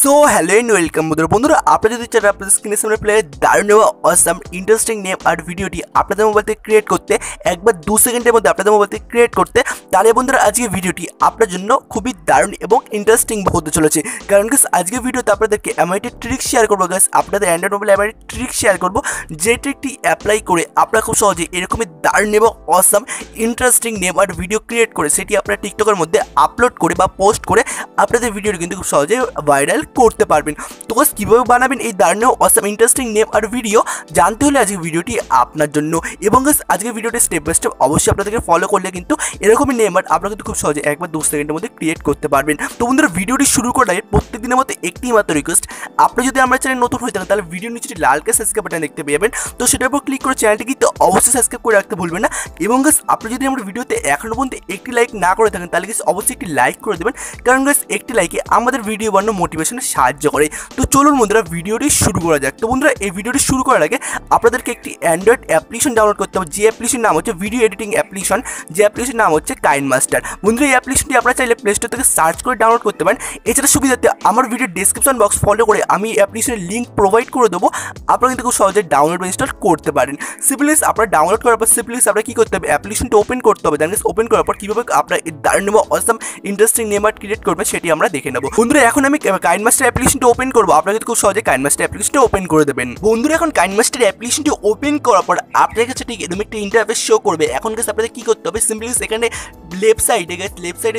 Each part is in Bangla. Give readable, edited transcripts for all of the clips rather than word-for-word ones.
সো হ্যালো এন্ড ওয়েলকাম বন্ধুরা আপনারা যদি চান আপনাদের স্ক্রিনের সামনে প্লে দারুণ এবং অসাম ইন্টারেস্টিং নেম আর ভিডিওটি আপনাদের মোবাইল থেকে ক্রিয়েট করতে একবার 2 সেকেন্ডের মধ্যে আপনাদের মোবাইল থেকে ক্রিয়েট করতে, তাহলে বন্ধুরা আজকে ভিডিওটি আপনার জন্য খুবই দারুণ এবং ইন্টারেস্টিং হতে চলেছে। কারণ গাইস আজকে ভিডিওতে আপনাদেরকে এমন একটি ট্রিক শেয়ার করবো গাইস, আপনাদের অ্যান্ড্রয়েড মোবাইলে এমন একটি ট্রিক শেয়ার করবো যে ট্রিকটি অ্যাপ্লাই করে আপনারা খুব সহজে এরকমই দারুণ এবং অসাম ইন্টারেস্টিং নেম আর ভিডিও ক্রিয়েট করে সেটি আপনারা টিকটকের মধ্যে আপলোড করে বা পোস্ট করে আপনাদের ভিডিওটি কিন্তু খুব সহজে ভাইরাল করতে পারবেন। তো গাইস কিভাবে বানাবেন এই দারুণ অসাম ইন্টারেস্টিং নেম আর ভিডিও জানতে হলে আজকে ভিডিওটি আপনার জন্য। এবং গাইস আজকে ভিডিওটি স্টেপ বাই স্টেপ অবশ্যই আপনাদেরকে ফলো করলে কিন্তু এরকমই নেম আর আপনারা কিন্তু খুব সহজে একবার 2 সেকেন্ডের মধ্যে ক্রিয়েট করতে পারবেন। তো বন্ধুরা ভিডিওটি শুরু করার আগে প্রত্যেক দিনের মতো একটি মাত্র রিকোয়েস্ট, আপনি যদি আমার চ্যানেল নতুন হয়ে থাকেন তাহলে ভিডিও নিচে লাল কে সাবস্ক্রাইব বাটন দেখতে পাবেন, তো সেটার উপর ক্লিক করে চ্যানেলটি কিন্তু অবশ্যই সাবস্ক্রাইব করে রাখতে ভুলবেন না। এবং গাইস আপনি যদি আমার ভিডিওতে এখনো পর্যন্ত একটি লাইক না করে থাকেন তাহলে গাইস অবশ্যই একটি লাইক করে দেবেন, কারণ গাইস একটি লাইকে আমাদের ভিডিও বানানো মোটিভেশনে সাহায্য করে। তো চলুন বন্ধুরা ভিডিওটি শুরু করা যাক। তো বন্ধুরা এই ভিডিওটি শুরু করার আগে আপনাদেরকে একটি অ্যান্ড্রয়েড অ্যাপ্লিকেশন ডাউনলোড করতে হবে, যে অ্যাপ্লিকেশন নাম হচ্ছে ভিডিও এডিটিং অ্যাপ্লিকেশন, যে অ্যাপ্লিকেশন নাম হচ্ছে কাইনমাস্টার। বন্ধুরা এই অ্যাপ্লিকেশনটি আপনারা চাইলে প্লে স্টোর থেকে সার্চ করে ডাউনলোড করতে পারেন। এছাড়া সুবিধাতে আমার ভিডিও ডেসক্রিপশন বক্স ফলো করে আমি অ্যাপ্লিকেশনের লিঙ্ক প্রোভাইড করে দেবো, আপনারা কিন্তু খুব সহজে ডাউনলোড বা ইনস্টল করতে পারেন। সিম্পলি আপনারা ডাউনলোড করার পর সিম্পলি আপনারা কী করতে হবে, অ্যাপ্লিকেশনটা ওপেন করতে হবে। দেন ওপেন করার পর কীভাবে আপনারা এই দারুণ এবং awesome interesting name art create করবেন সেটি আমরা দেখে নেব। বন্ধুরা এখন আমি কাইনমাস্টার অ্যাপ্লিকেশনটা ওপেন করবো, আপনারা কিন্তু খুব সহজে কাইনমাস্টার অ্যাপ্লিকেশনটা ওপেন করে দেবেন। বন্ধুরা এখন কাইনমাস্টার অ্যাপ্লিকেশনটি ওপেন করার পর আপনার কাছে ঠিক এরকম একটা ইন্টারফেস শো করবে। এখন গাইস আপনাদের কী করতে হবে, সিম্পলি এখানে লেফট সাইডে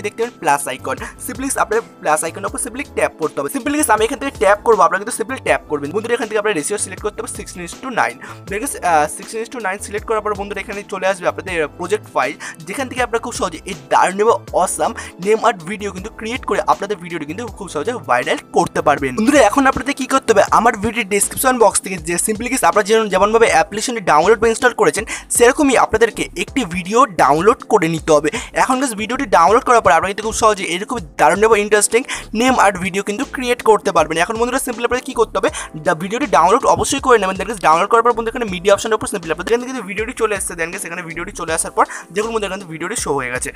দেখতে পাবেন প্লাস আইকন, সিম্পলি আপনার প্লাস আইকনের উপর সিম্পলি ট্যাপ করতে হবে। সিম্পলি আমি এখান থেকে ট্যাপ করবো, আপনারা কিন্তু সিম্পলি ট্যাপ করবেন। বন্ধুরা এখান থেকে আপনার রেশিও সিলেক্ট করতে হবে 16:9। দেখেন 16:9 সিলেক্ট করার পর বন্ধুরা এখানে চলে আসবে আপনাদের প্রজেক্ট ফাইল, যেখান থেকে আপনারা খুব সহজে এই দারুণ এবং অসাম নেম আর্ট ভিডিও কিন্তু ক্রিয়েট করে আপনাদের ভিডিওটি কিন্তু খুব সহজে ভাইরাল করতে পারবেন। বন্ধুরা এখন আপনাদের কী করতে হবে, আমার ভিডিও ডেসক্রিপশন বক্স থেকে যে সিম্পলি আপনারা যেমনভাবে অ্যাপ্লিকেশনটি ডাউনলোড বা ইনস্টল করেছেন সেরকমই আপনাদেরকে একটি ভিডিও ডাউনলোড করে নিতে হবে। এখন গাইস ভিডিওটি ডাউনলোড করার পর আপনারা কিন্তু খুব সহজে এরকম দারুণ এবং ইন্টারেস্টিং নেম আর্ট ভিডিও কিন্তু ক্রিয়েট করতে পারবেন। এখন বন্ধুরা সিম্পলি আপনাদের কী করতে হবে, ভিডিওটি ডাউনলোড অবশ্যই করে নেবেন। দেখেন ডাউনলোড করার পর বন্ধু এখানে মিডিয়া অপশনের উপর সিম্পলি আপনাদের এখান থেকে ভিডিওটি চলে এসেছে। দেন সেখানে ভিডিওটি চলে আসার পর দেখুন বন্ধু এখানে ভিডিওটি শো হয়ে গেছে।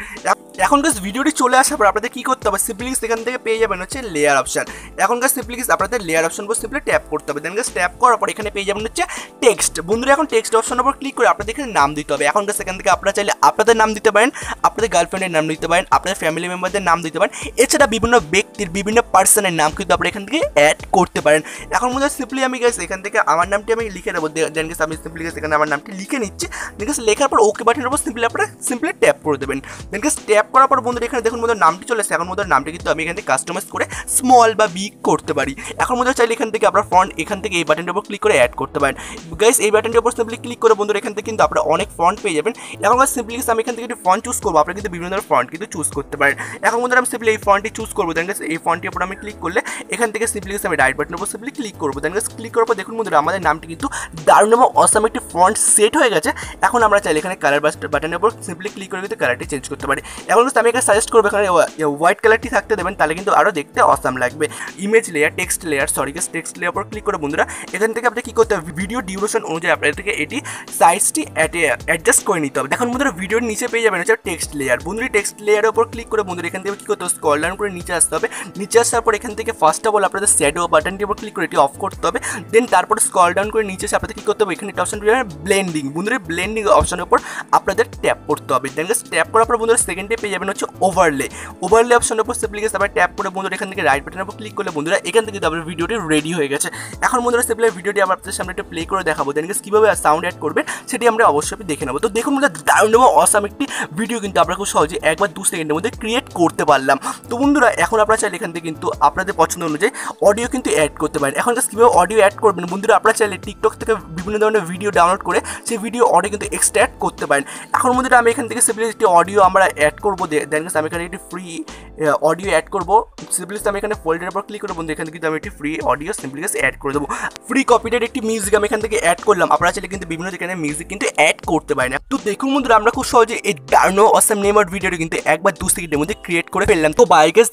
এখন গাইস ভিডিওটি চলে আসার পর আপনাদের কী করতে হবে, সিম্পলি এখান থেকে পেয়ে যাবেন হচ্ছে লেয়ার অপশন। এখন গাইস সিম্পলি আপনাদের লেয়ার অপশন উপর সিম্পলি ট্যাপ করতে হবে। দেন গাইস ট্যাপ করার পর এখানে পেয়ে যাবেন হচ্ছে টেক্সট। বন্ধুরা এখন টেক্সট অপশনের উপর ক্লিক করে আপনাদের এখানে নাম দিতে হবে। এখন গাইস এখান থেকে আপনারা চাইলে আপনাদের নাম দিতে পারেন, আপনাদের গার্লফ্রেন্ডের নাম দিতে পারেন, আপনাদের ফ্যামিলি মেম্বারদের নাম দিতে পারেন। এছাড়া বিভিন্ন ব্যক্তির বিভিন্ন পার্সনের নাম কিন্তু আপনারা এখান থেকে অ্যাড করতে পারেন। এখন বন্ধুরা সিম্পলি আমি গাইস এখান থেকে আমার নামটি আমি লিখে দেবো। দেন গাইস আমি সিম্পলি গাইস এখানে আমার নামটি লিখে নিচ্ছি। দেন গাইস লেখার পর ওকে বাটনের উপর সিম্পলি আপনারা সিম্পলি ট্যাপ করে দেবেন। দেন গাইস ট্যাপ করার পর বন্ধুরা এখানে দেখুন বন্ধুরা নামটি চলে এসেছে। এখন বন্ধুরা নামটি কিন্তু আমি এখান থেকে কাস্টমাইজ করে স্মল বা বিগ করতে পারি। এখন বন্ধুরা চাইলে এখান থেকে আপনার ফন্ট এখান থেকে এই বাটনের উপর ক্লিক করে অ্যাড করতে পারেন। গাইস এই বাটনের উপর সিম্পলি ক্লিক করে বন্ধুরা এখান থেকে কিন্তু আপনারা অনেক ফন্ট পেয়ে যাবেন। এখন গাইস সিম্পলি আমি এখান থেকে একটি ফন্ট চুজ করবো, আপনারা কিন্তু বিভিন্ন ধরনের ফন্ট কিন্তু চুজ করতে পারেন। এখন বন্ধুরা আমি সিম্পলি এই ফন্টটি চুজ করবো। দেন গাইস এই ফন্টটির উপর আমি ক্লিক করলে এখান থেকে সিম্পলি আমি রাইট বাটনের উপর সিম্পলি ক্লিক করবো। দেন গাইস ক্লিক করার পর দেখুন বন্ধুরা আমাদের নামটি কিন্তু দারুণ এবং অসাম একটি ফন্ট সেট হয়ে গেছে। এখন আমরা চাইলে এখানে কালার বাটনের উপর সিম্পলি ক্লিক করে কিন্তু কালারটি চেঞ্জ করতে পারি। এখন আমি এখানে সাজেস্ট করবো এখানে হোয়াইট কালারটি থাকতে দেবেন, তাহলে কিন্তু আরও দেখতে অসাম লাগবে। Image layer text layer text layer উপর ক্লিক করে বন্ধুরা এখান থেকে আপনি কী করতে হবে, ভিডিও ডিউরেশন অনুযায়ী আপনার থেকে এটি সাইজটি অ্যাডজাস্ট করে নিতে হবে। দেখুন বন্ধুরা ভিডিওর নিচে পেয়ে যাবেন হচ্ছে টেক্সট লেয়ার। বন্ধুরা টেক্সট লেয়ারের উপর ক্লিক করে বন্ধুরা এখান থেকে কী করতে হবে, স্ক্রল ডাউন করে নিচে আসতে হবে। নিচে আসার পর এখান থেকে ফার্স্ট অফ অল আপনাদের শ্যাডো বাটনটির উপর ক্লিক করে এটি অফ করতে হবে। দেন তারপর স্ক্রল ডাউন করে নিচে এসে আপনাদের কী করতে হবে, এখানে একটা অপশন পেয়ে যাবেন ব্লেন্ডিং। বন্ধুরা ব্লেন্ডিং অপশনের উপর আপনাদের ট্যাপ করতে হবে। দেন ট্যাপ করার পর বন্ধুরা সেকেন্ডে পেয়ে যাবেন হচ্ছে ওভারলে অপশনের উপর সিম্পলি আপনারা ট্যাপ করে বন্ধুরা এখান থেকে রাইট বাটনের উপর ক্লিক করলে বন্ধুরা এখান থেকে আপনার ভিডিওটি রেডি হয়ে গেছে। এখন বন্ধুরা সিম্পলি ভিডিওটি আমরা আপনাদের সামনে একটা প্লে করে দেখাবো। দেন কীভাবে সাউন্ড অ্যাড করবেন সেটি আমরা অবশ্যই দেখে নেবো। তো দেখুন বন্ধুরা দারুণ এবং অসাম একটি ভিডিও কিন্তু আমরা খুব সহজে একবার 2 সেকেন্ডের মধ্যে ক্রিয়েট করতে পারলাম। তো বন্ধুরা এখন আপনারা চাইলে এখান থেকে কিন্তু আপনাদের পছন্দ অনুযায়ী অডিও কিন্তু অ্যাড করতে পারেন। এখন কীভাবে অডিও অ্যাড করবেন বন্ধুরা, আপনারা চাইলে টিকটক থেকে বিভিন্ন ধরনের ভিডিও ডাউনলোড করে সেই ভিডিও অডিও কিন্তু এক্সট্রাক্ট করতে পারেন। এখন বন্ধুরা আমি এখান থেকে সিম্পলি একটি অডিও আমরা অ্যাড করবো। দেন আমি এখানে একটি ফ্রি অডিও অ্যাড করবো। সিম্পলি আমি এখানে ফোল্ডারের উপর ক্লিক করবো। বন্ধু এখান থেকে আমি একটি ফ্রি অডিও সিম্পলি অ্যাড করে দেবো। ফ্রি কপিরাইট একটি মিউজিক আমি এখান থেকে অ্যাড করলাম। আপনারা চাইলে কিন্তু বিভিন্ন যেখানে মিউজিক কিন্তু অ্যাড করতে পারেন। তো দেখুন বন্ধুরা আমরা খুব সহজে এই দারুণ অসাম নেম আর্ট ভিডিওটি কিন্তু একবার 2 সেকেন্ডের মধ্যে ক্রিয়েট করে ফেললাম। তো বাই গাইস